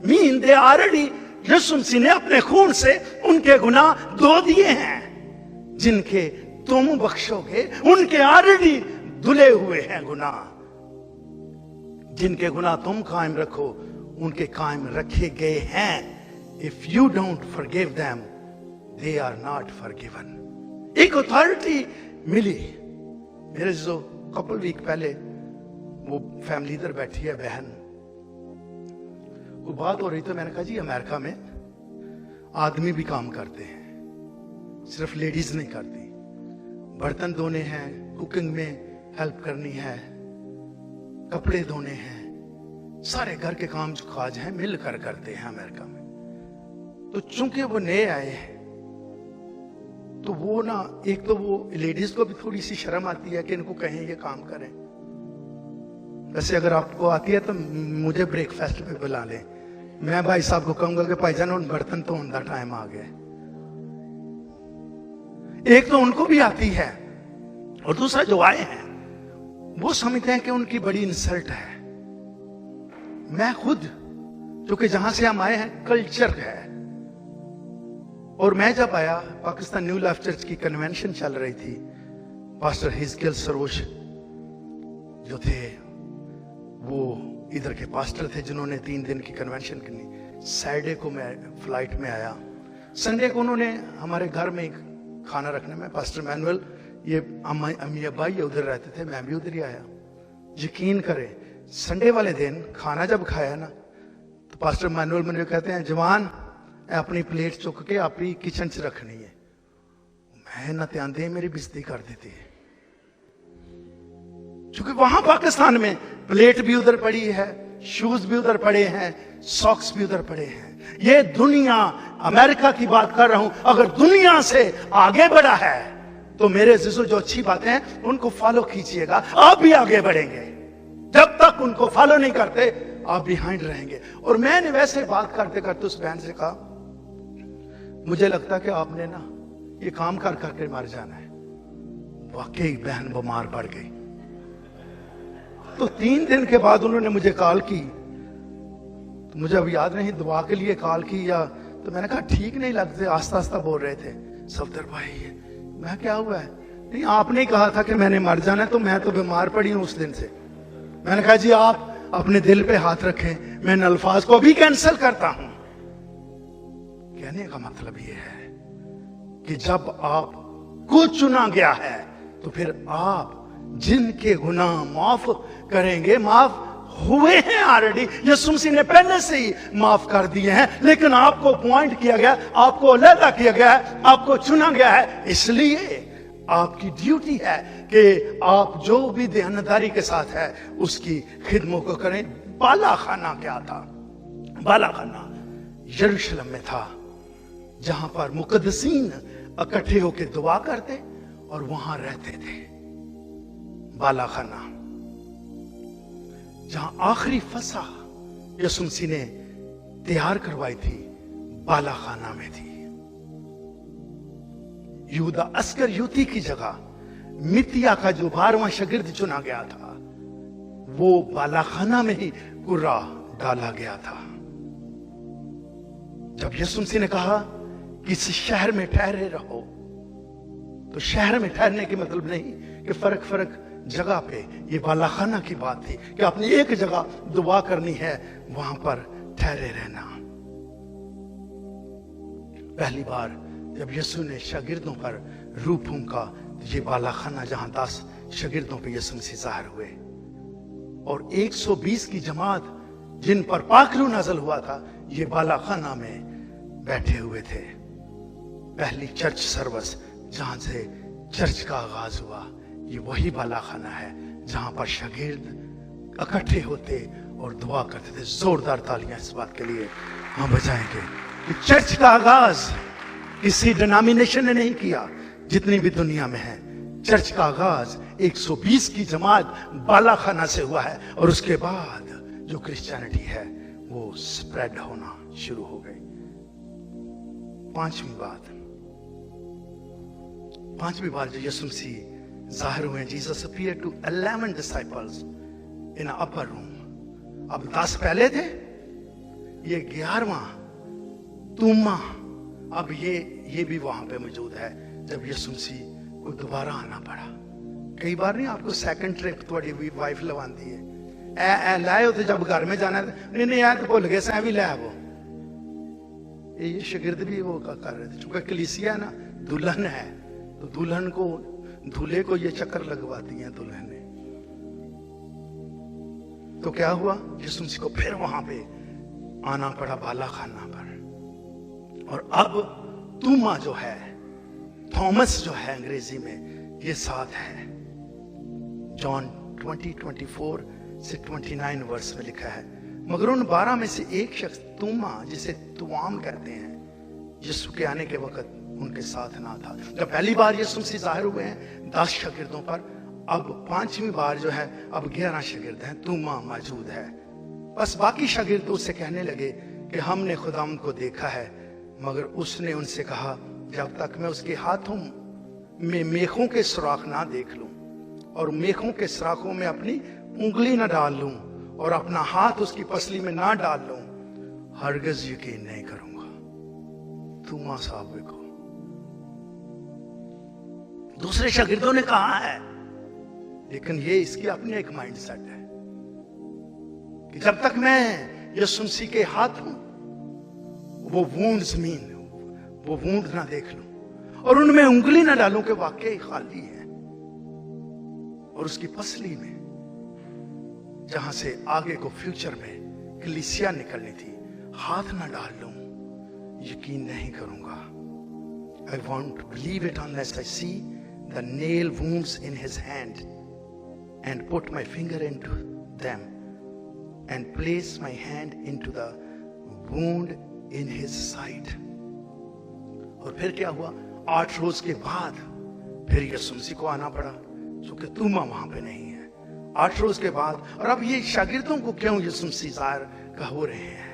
Mean they already, यीशु मसीह ने अपने खून से उनके गुनाह धो दिए हैं। जिनके तुम बख्शोगे उनके ऑलरेडी धुले हुए हैं गुनाह। जिनके गुनाह तुम कायम रखो उनके कायम रखे गए हैं। If you don't forgive them, they are not forgiven। एक अथॉरिटी मिली। मेरे जो कपल वीक पहले वो फैमिली इधर बैठी है, बहन, वो बात हो रही तो मैंने कहा जी अमेरिका में आदमी भी काम करते हैं, सिर्फ लेडीज नहीं करती। बर्तन धोने हैं, कुकिंग में हेल्प करनी है, कपड़े धोने हैं, सारे घर के काम जो काज हैं मिलकर करते हैं अमेरिका में। तो चूंकि वो नए आए हैं तो वो ना, एक तो वो लेडीज को भी थोड़ी सी शर्म आती है कि इनको कहें ये काम करें। वैसे अगर आपको आती है तो मुझे ब्रेकफास्ट पे बुला लें, मैं भाई साहब को कहूंगा कि भाईजान उन बर्तन तो उनका टाइम आ गया। एक तो उनको भी आती है और दूसरा जो आए हैं वो समझते हैं कि उनकी बड़ी इंसल्ट है। मैं खुद, क्योंकि जहां से हम आए हैं कल्चर है, और मैं जब आया पाकिस्तान न्यू लाइफ चर्च की कन्वेंशन चल रही थी, पास्टर हिजकियल सरोश जो थे वो इधर के पास्टर थे जिन्होंने 3 दिन की कन्वेंशन करनी। सैटरडे को मैं फ्लाइट में आया, संडे को उन्होंने हमारे घर में खाना रखने में, पास्टर मैनुअल, ये अम्मी अब्बा ये उधर रहते थे, मैं भी उधर ही आया। यकीन करें संडे वाले दिन खाना जब खाया ना तो पास्टर मैनुअल मुझे कहते हैं, जवान अपनी प्लेट चुक के आप ही किचन च रखनी है। मैं ना ध्यान दे मेरी बेइज्जती कर देती है, क्योंकि वहां पाकिस्तान में प्लेट भी उधर पड़ी है, शूज भी उधर पड़े हैं, सॉक्स भी उधर पड़े हैं। ये दुनिया, अमेरिका की बात कर रहा हूं, अगर दुनिया से आगे बढ़ा है तो मेरे जिसो जो अच्छी बातें हैं उनको फॉलो कीजिएगा, आप भी आगे बढ़ेंगे। जब तक उनको फॉलो नहीं करते आप बिहाइंड रहेंगे। और मैंने वैसे बात करते करते उस बहन से कहा, मुझे लगता कि आपने ना ये काम कर करके मर जाना है। वाकई बहन बीमार पड़ गई। तो 3 दिन के बाद उन्होंने मुझे कॉल की, तो मुझे अब याद नहीं दुआ के लिए कॉल की या, तो मैंने कहा ठीक नहीं लगते, आस्ता आस्ता बोल रहे थे, सफदर भाई मैं क्या हुआ है? नहीं आपने कहा था कि मैंने मर जाना है, तो मैं तो बीमार पड़ी हूं उस दिन से। मैंने कहा जी आप अपने दिल पे हाथ रखें, मैं इन अल्फाज को भी कैंसिल करता हूं। कहने का मतलब यह है कि जब आप को चुना गया है तो फिर आप जिनके गुनाह माफ करेंगे, माफ हुए हैं ऑलरेडी, यीशु मसीह ने पहले से ही माफ कर दिए हैं, लेकिन आपको पॉइंट किया गया, आपको अलग किया गया है, आपको चुना गया है। इसलिए आपकी ड्यूटी है कि आप जो भी देनदारी के साथ है उसकी खिदमत को करें। बालाखाना क्या था? बालाखाना यरूशलेम में था, जहां पर मुकद्दसीन इकट्ठे होकर दुआ करते और वहां रहते थे। बालाखाना जहां आखिरी फसा यीशु मसीह ने तैयार करवाई थी, बालाखाना में थी। यहूदा अस्करियोती की जगह मितिया का जो 12वां शागिर्द चुना गया था, वो बालाखाना में ही कुर्रा डाला गया था। जब यीशु मसीह ने कहा कि इस शहर में ठहरे रहो, तो शहर में ठहरने के मतलब नहीं कि फर्क जगह पे, ये बालाखाना की बात थी कि अपनी एक जगह दुआ करनी है, वहां पर ठहरे रहना। पहली बार जब यीशु ने शागिर्दों पर रूह फूंका, ये बालाखाना जहां 10 शागिर्दों पे यीशु मसीह ज़ाहिर हुए, और 120 की जमात जिन पर पाखरू नाज़िल हुआ था, ये बालाखाना में बैठे हुए थे। पहली चर्च सर्विस जहां से चर्च का आगाज हुआ, ये वही बालाखाना है जहां पर शागिर्द इकट्ठे होते और दुआ करते थे। जोरदार तालियां इस बात के लिए हम बजाएंगे कि चर्च का आगाज किसी डिनोमिनेशन ने नहीं किया जितनी भी दुनिया में है। चर्च का आगाज 120 की जमात बालाखाना से हुआ है, और उसके बाद जो क्रिश्चियनिटी है वो स्प्रेड होना शुरू हो गई। पांचवी बार जो यीशु मसीह ज़ाहिर हुए, Jesus appeared to 11 disciples in upper room. अब 10 पहले थे, ये 11वां तुमा अब ये भी वहां पे मौजूद है जब यीशु मसीह को दोबारा आना पड़ा। कई बार नहीं आपको सेकंड ट्रिप थोड़ी वाइफ लवांदी है, ए लाए तो जब घर में जाना नहीं आया तो भूल गए सै भी लै वो। ये शागिर्द भी वो कर रहे थे, चूंकि कलीसिया ना दुल्हन है, तो दुल्हन को दूल्हे को ये चक्कर लगवाती हैं दुल्हने। तो क्या हुआ, यीशु मसीह को फिर वहां पे आना पड़ा बालाखाना पर। और अब तुमा जो है, थॉमस जो है अंग्रेजी में, ये साथ है। जॉन 20:24 से 29 वर्स में लिखा है, मगर उन 12 में से एक शख्स तुमा, जिसे तुआम कहते हैं, यीशु के आने के वक्त उनके साथ ना था। जब पहली बार यीशु मसीह ज़ाहिर हुए हैं 10 शागिर्दों पर, अब 5वीं बार जो है अब 11 शागिर्द हैं, तुमा मौजूद है। बस बाकी शागिर्द उससे कहने लगे कि हमने खुदावंद को देखा है, मगर उसने उनसे कहा, जब तक मैं उसके हाथों में मेखों के सुराख ना देख लूं और मेखों के सुराखों में अपनी उंगली ना डाल लूं और अपना हाथ उसकी पसली में ना डाल लूं, हरगिज़ यकीन नहीं करूंगा। तुमा साहब को दूसरे शागिर्दों ने कहा है, लेकिन ये इसकी अपनी एक माइंडसेट है कि जब तक मैं यीशु मसीह के हाथों वो वूंड जमीन, वो वूंड ना देख लूं और उनमें उंगली ना डालूं कि वाकई खाली है, और उसकी पसली में जहां से आगे को फ्यूचर में कलीसिया निकलनी थी, हाथ ना डाल लूं, यकीन नहीं करूंगा। I won't believe it unless I see the nail wounds in his hand and put my finger into them and place my hand into the wound in his side. और फिर क्या हुआ, 8 रोज के बाद फिर यीशु मसीह को आना पड़ा, क्योंकि तुमा वहां पे नहीं है। 8 रोज के बाद, और अब ये शागिर्दों को क्यों यीशु मसीह ज़ाहिर हो रहे हैं,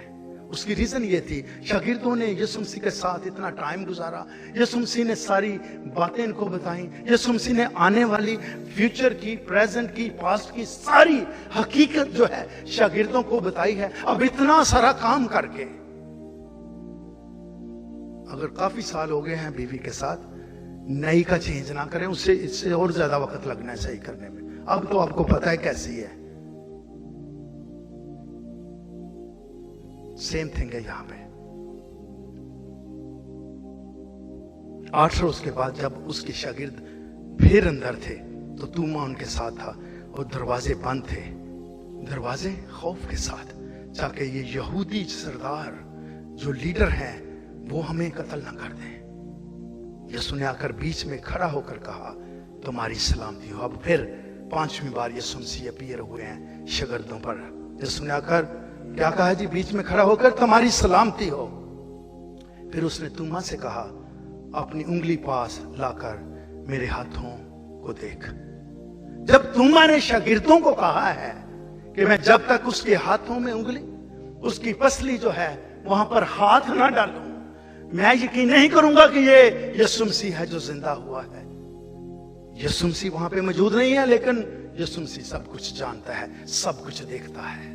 उसकी रीजन ये थी, शागिर्दों ने यीशु मसीह के साथ इतना टाइम गुजारा, यीशु मसीह ने सारी बातें इनको बताई, यीशु मसीह ने आने वाली फ्यूचर की, प्रेजेंट की, पास्ट की सारी हकीकत जो है शागिर्दों को बताई है। अब इतना सारा काम करके, अगर काफी साल हो गए हैं बीवी के साथ, नई का चेंज ना करें, उससे इससे और ज्यादा वक्त लगना है सही करने में। अब तो आपको पता है कैसी है, सेम थिंग है यहां पे। 8 रोज के बाद जब उसके शागिर्द फिर अंदर थे, तो तुमा उनके साथ था और दरवाजे बंद थे, दरवाजे खौफ के साथ, ताकि ये यहूदी सरदार जो लीडर हैं वो हमें कत्ल ना कर दें। यीशु ने आकर बीच में खड़ा होकर कहा, तुम्हारी सलामती हो। अब फिर 5वीं बार यीशु मसीह अपीयर हुए हैं शागिर्दों पर। यीशु ने आकर क्या कहा जी, बीच में खड़ा होकर, तुम्हारी सलामती हो। फिर उसने तुमा से कहा, अपनी उंगली पास लाकर मेरे हाथों को देख। जब तुमा ने शागिर्दों को कहा है कि मैं जब तक उसके हाथों में उंगली, उसकी पसली जो है वहां पर हाथ ना डालूं, मैं यकीन नहीं करूंगा कि ये यीशु मसीह है जो जिंदा हुआ है। यीशु मसीह वहां पे मौजूद नहीं है, लेकिन यीशु मसीह सब कुछ जानता है, सब कुछ देखता है।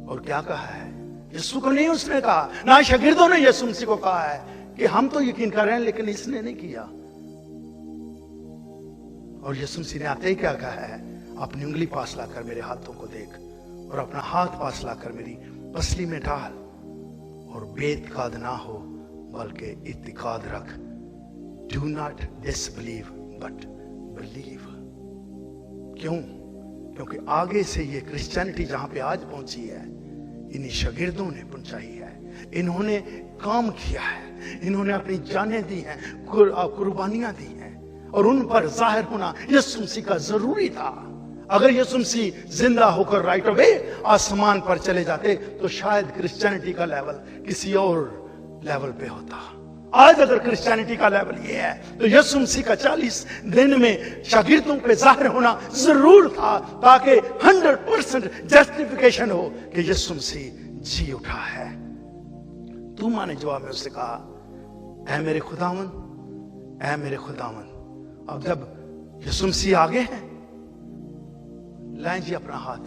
और क्या कहा है, यीशु को नहीं उसने कहा, ना शागिर्दों ने यीशु मसीह को कहा है कि हम तो यकीन कर रहे हैं, लेकिन इसने नहीं किया। और यीशु मसीह ने आते ही क्या कहा है, अपनी उंगली पास लाकर मेरे हाथों को देख और अपना हाथ पास लाकर मेरी पसली में डाल, और बेतकाद ना हो बल्कि इत्तिकाद रख। Do not disbelieve but believe. क्यों? क्योंकि आगे से ये क्रिश्चियनिटी जहां पे आज पहुंची है, इन्हीं शागिर्दों ने पहुंचाई है। इन्होंने काम किया है, इन्होंने अपनी जानें दी हैं, कुर्बानियां दी हैं, और उन पर जाहिर होना यीशु मसीह का जरूरी था। अगर यीशु मसीह जिंदा होकर राइट अवे आसमान पर चले जाते तो शायद क्रिश्चियनिटी का लेवल किसी और लेवल पे होता। आज अगर क्रिश्चियनिटी का लेवल ये है तो यीशु मसीह का 40 दिन में शागिर्दों पे जाहिर होना जरूर था, ताकि 100% जस्टिफिकेशन हो कि यीशु मसीह जी उठा है। तूमा ने जवाब में उससे कहा, ऐ मेरे खुदावन, ऐ मेरे खुदावन। अब जब यीशु मसीह आगे हैं, लाएं जी अपना हाथ,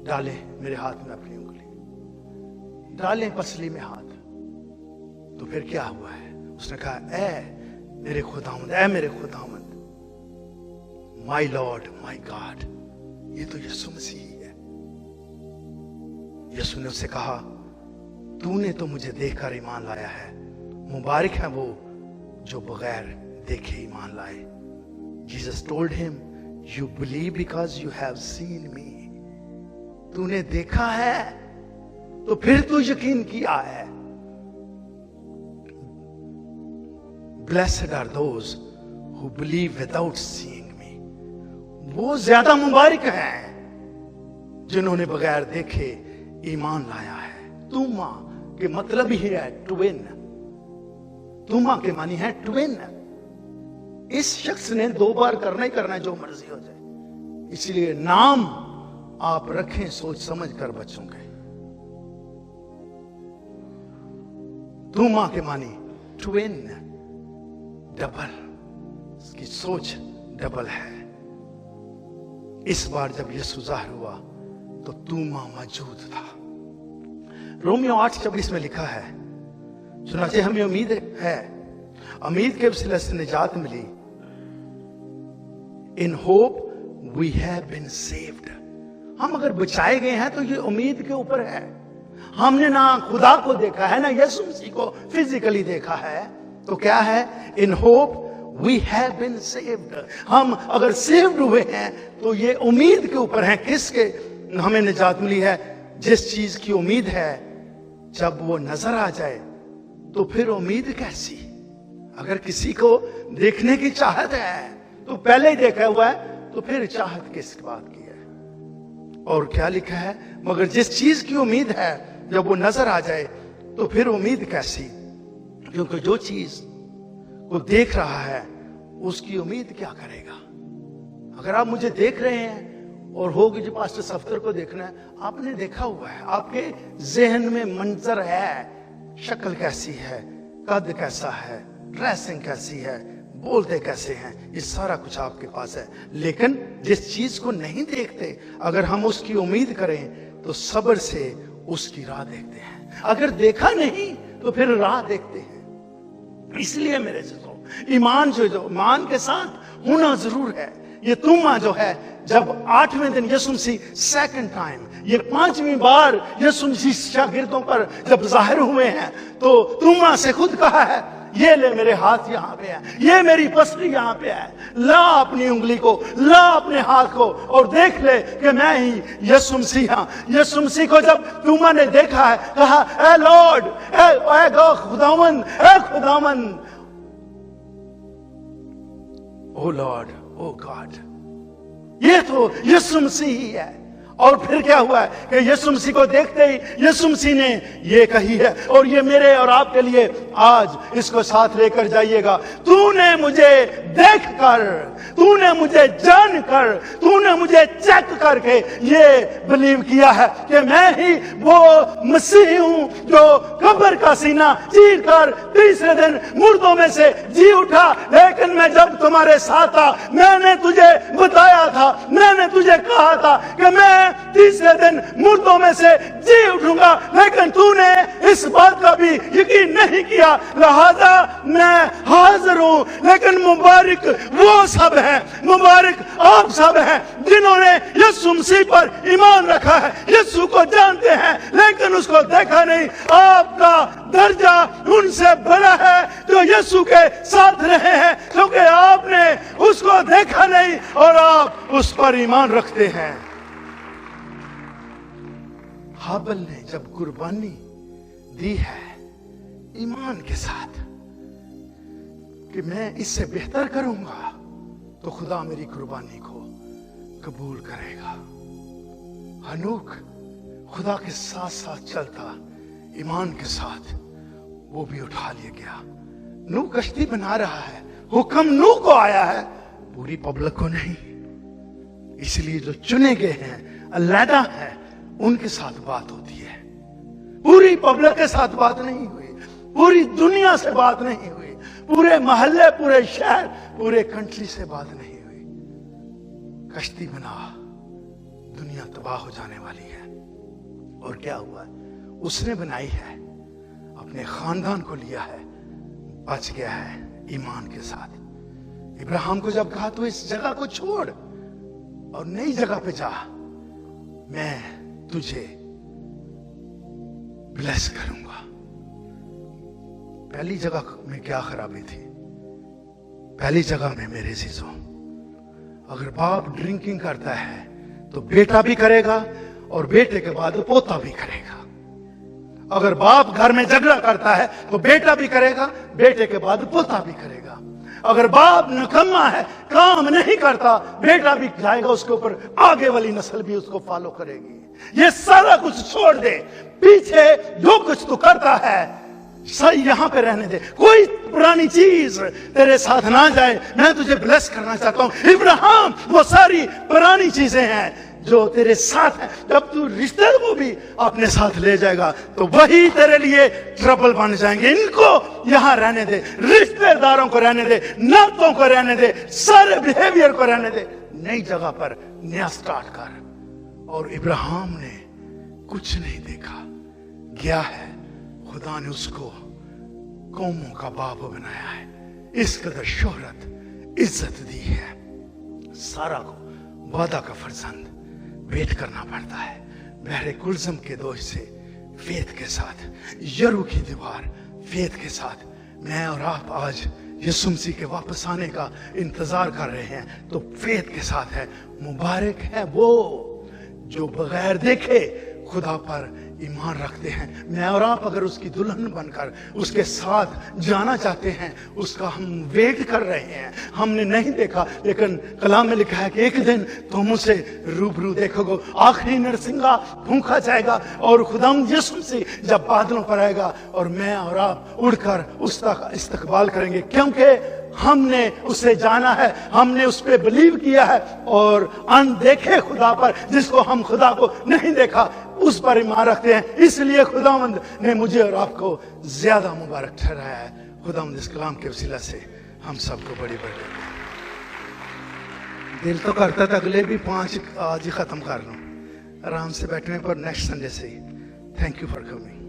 डालें मेरे हाथ में अपनी उंगली, डालें पसली में हाथ। तो फिर क्या हुआ है? उसने कहा, ऐ मेरे खुदावंद, ऐ मेरे खुदावंद, माय लॉर्ड माय गॉड। ये तो यीशु मसीह है। यीशु ने उससे कहा, तूने तो मुझे देखकर ईमान लाया है, मुबारक है वो जो बगैर देखे ईमान लाए। Jesus told him, You believe because you have seen me. तूने देखा है तो फिर तू यकीन किया है। Blessed are those who believe without seeing me. वो ज्यादा मुबारक हैं जिन्होंने बगैर देखे ईमान लाया है। तुमा के मतलब ही है ट्विन। तुमा के मानी है ट्विन। इस शख्स ने 2 बार करना ही करना है, जो मर्जी हो जाए। इसलिए नाम आप रखें सोच समझ कर बच्चों के। तुमा के मानी ट्विन, डबल, इसकी सोच डबल है। इस बार जब यीशु ज़ाहिर हुआ तो तुमा मौजूद था। रोमियो 8:26 में लिखा है, चुनांचे हमें उम्मीद है, उम्मीद के वसीले से निजात मिली। In hope we have been saved. हम अगर बचाए गए हैं तो ये उम्मीद के ऊपर है। हमने ना खुदा को देखा है, ना यीशु मसीह को फिजिकली देखा है, तो क्या है? In hope we have been saved. हम अगर सेव्ड हुए हैं तो ये उम्मीद के ऊपर है। किसके हमें निजात मिली है? जिस चीज की उम्मीद है, जब वो नजर आ जाए तो फिर उम्मीद कैसी? अगर किसी को देखने की चाहत है तो पहले ही देखा हुआ है, तो फिर चाहत किस बात की है? और क्या लिखा है? मगर जिस चीज की उम्मीद है, जब वो नजर आ जाए तो फिर उम्मीद कैसी? क्योंकि जो चीज को देख रहा है उसकी उम्मीद क्या करेगा? अगर आप मुझे देख रहे हैं और होगी जो पास्टर सफ्तर को देखना है, आपने देखा हुआ है, आपके जहन में मंजर है, शक्ल कैसी है, कद कैसा है, ड्रेसिंग कैसी है, बोलते कैसे हैं, ये सारा कुछ आपके पास है। लेकिन जिस चीज को नहीं देखते, अगर हम उसकी उम्मीद करें तो सब्र से उसकी राह देखते हैं। अगर देखा नहीं तो फिर राह देखते हैं। इसलिए मेरे दोस्तों, ईमान जो ईमान के साथ होना जरूर है। ये तुमा जो है, जब 8वें दिन यीशु मसीह सेकंड टाइम, ये 5वीं बार यीशु मसीह शागिर्दों पर जब जाहिर हुए हैं, तो तुमा से खुद कहा है, ये ले मेरे हाथ यहाँ पे है, ये मेरी पसली यहाँ पे है, ला अपनी उंगली को, ला अपने हाथ को और देख ले कि मैं ही यीशु मसीह हूं। यीशु मसीह को जब तुमा ने देखा है, कहा, ए लॉर्ड, ए खुदावन, ए खुदावन, ओ लॉर्ड, ओ गॉड। ये तो यीशु मसीह ही है। और फिर क्या हुआ है कि यीशु मसीह को देखते ही यीशु मसीह ने ये कही है, और ये मेरे और आपके लिए आज इसको साथ लेकर जाइएगा। तूने मुझे देखकर, तूने मुझे जानकर, तूने मुझे चेक करके ये बिलीव किया है कि मैं ही वो मसीह हूं जो कब्र का सीना चीर कर तीसरे दिन मुर्दों में से जी उठा। लेकिन मैं जब तुम्हारे साथ था, मैंने तुझे बताया था, मैंने तुझे कहा था कि मैं मैं तीसरे दिन मुर्दों में से जी उठूंगा, लेकिन तूने इस बात का भी यकीन नहीं किया, लिहाजा मैं हाजिर हूं। लेकिन मुबारक वो सब है, मुबारक आप सब हैं जिन्होंने यीशु मसीह पर ईमान रखा है, यीशु को जानते हैं लेकिन उसको देखा नहीं। आपका दर्जा उनसे बड़ा है जो यीशु के साथ रहे हैं, क्योंकि आपने उसको देखा नहीं और आप उस पर ईमान रखते हैं। हाबिल ने जब कुर्बानी दी है ईमान के साथ कि मैं इससे बेहतर करूंगा, तो खुदा मेरी कुर्बानी को कबूल करेगा। हनूक खुदा के साथ साथ चलता, ईमान के साथ वो भी उठा लिया गया। नूह कश्ती बना रहा है, हुक्म नूह को आया है, पूरी पब्लिक को नहीं। इसलिए जो चुने गए हैं, अलहदा है, उनके साथ बात होती है। पूरी पब्लिक के साथ बात नहीं हुई, पूरी दुनिया से बात नहीं हुई, पूरे मोहल्ले, पूरे शहर, पूरे कंट्री से बात नहीं हुई। कश्ती बना, दुनिया तबाह हो जाने वाली है। और क्या हुआ? उसने बनाई है, अपने खानदान को लिया है, बच गया है ईमान के साथ। इब्राहिम को जब कहा तो इस जगह को छोड़ और नई जगह पे जा, मैं तुझे ब्लेस करूंगा। पहली जगह में क्या खराबी थी? पहली जगह में मेरे अजीजों, अगर बाप ड्रिंकिंग करता है तो बेटा भी करेगा और बेटे के बाद पोता भी करेगा। अगर बाप घर में झगड़ा करता है तो बेटा भी करेगा, बेटे के बाद पोता भी करेगा। अगर बाप निकम्मा है, काम नहीं करता, बेटा भी जाएगा उसके ऊपर, आगे वाली नस्ल भी उसको फॉलो करेगी। ये सारा कुछ छोड़ दे, पीछे जो कुछ तू करता है सही यहां पे रहने दे। कोई पुरानी चीज तेरे साथ ना जाए। मैं तुझे ब्लेस करना चाहता हूं। इब्राहिम, वो सारी पुरानी चीजें हैं जो तेरे साथ है। जब तू रिश्ते को भी अपने साथ ले जाएगा तो वही तेरे लिए ट्रबल बन जाएंगे। इनको यहां रहने दे, रिश्तेदारों को रहने दे, नातों को रहने दे, सारे बिहेवियर को रहने दे। नई जगह पर नया स्टार्ट कर। और इब्राहिम ने कुछ नहीं देखा, गया है, खुदा ने उसको कौमों का बाप बनाया है। इस कदर शोहरत, इज्जत दी है। सारा को वादा का फर्जंद वेट करना पड़ता है। बहरे कुलजम के दोष से फेथ के साथ, यरू की दीवार फेथ के साथ मैं और आप आज यीशु मसीह के वापस आने का इंतजार कर रहे हैं, तो फेथ के साथ है। मुबारक है वो जो बगैर देखे खुदा पर ईमान रखते हैं। मैं और आप अगर उसकी दुल्हन बनकर उसके साथ जाना चाहते हैं, उसका हम वेट कर रहे हैं। हमने नहीं देखा, लेकिन कलाम में लिखा है कि एक दिन तुम उसे रूबरू देखोगे। आखिरी नरसिंगा फूंका जाएगा और खुदा यीशु मसीह जब बादलों पर आएगा और मैं और आप उड़कर उसका इस्तकबाल करेंगे, क्योंकि हमने उसे जाना है, हमने उस पर बिलीव किया है। और अनदेखे खुदा पर, जिसको हम खुदा को नहीं देखा, उस पर ईमान रखते हैं। इसलिए खुदावंद ने मुझे और आपको ज्यादा मुबारक ठहराया है। खुदावंद इस कलाम के वसीला से हम सबको बड़ी बरकत दे। दिल तो करता था अगले भी 5 आज ही खत्म कर लूं, आराम से बैठने पर नेक्स्ट संडे से। Thank you for coming.